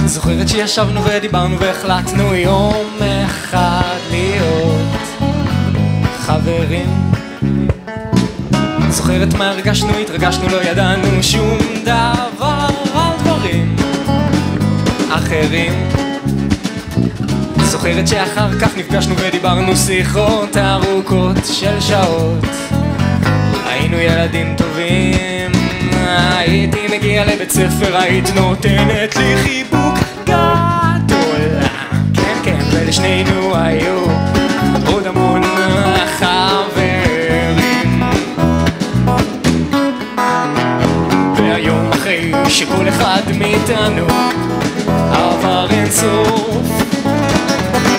זוכרת שישבנו ודיברנו והחלטנו יום אחד להיות חברים. זוכרת מה הרגשנו, התרגשנו, לא ידענו שום דבר על דברים אחרים. זוכרת שאחר כך נפגשנו ודיברנו שיחות ארוכות של שעות. היינו ילדים טובים, הייתי מגיע לבית ספר, היית נותנת לי חיבוק גדול. כן כן, ולשנינו היו עוד המון חברים. והיום אחרי שכל אחד מאיתנו עבר אין סוף,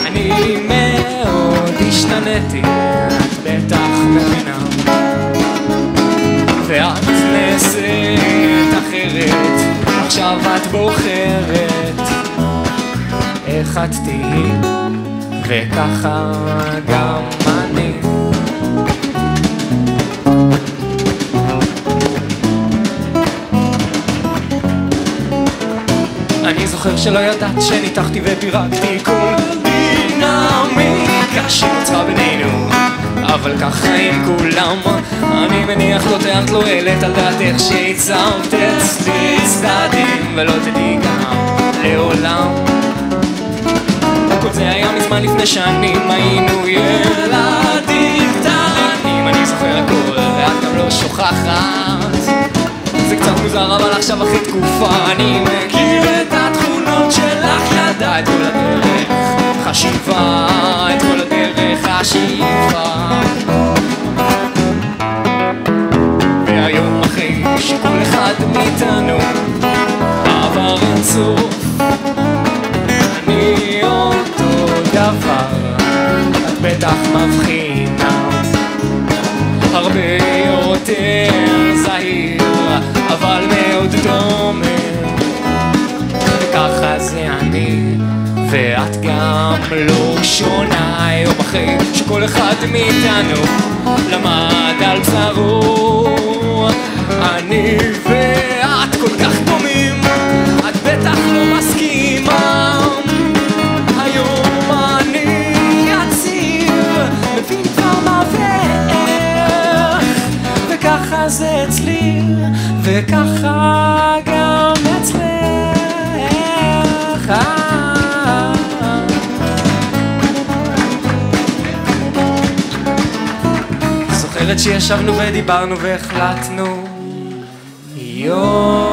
אני מאוד השתנתי, את בטח מבינה. ואת נעשית אחרת, עכשיו את בוחרת איך את תהי, וככה גם אני. אני זוכר שלא ידעת שניתחתי ופירקתי כל דינמיקה שנוצרה בינינו, אבל ככה עם כולם. אני מניח לא תיארת לו אלת על דעתך שהצבת אצלי צדדים, ולא תדעי גם לעולם. כל זה היה מזמן לפני שנים, היינו ילדים קטנים. אני זוכר הכל ואת גם לא שוכחת, זה קצת מוזר אבל עכשיו אחרי תקופה אני מכיר את התכונות שלך, ידע את כל הדרך חשיבה, את כל הדרך חשיבה. והיום אחרי שכל אחד מאיתנו עבר אין סוף, אני אותו דבר, את בטח מבחינה הרבה יותר זהיר, אבל מאוד דומה. וככה זה אני, ואת גם לא שונה. יום אחרי שכל אחד מאיתנו למד על בשרו, אני ואת כל כך דומים, את בטח לא מסכימה. היום אני יציב, מבין כבר מה ואיך, וככה זה אצלי, וככה גם אצלך. זוכרת שישבנו ודיברנו והחלטנו יום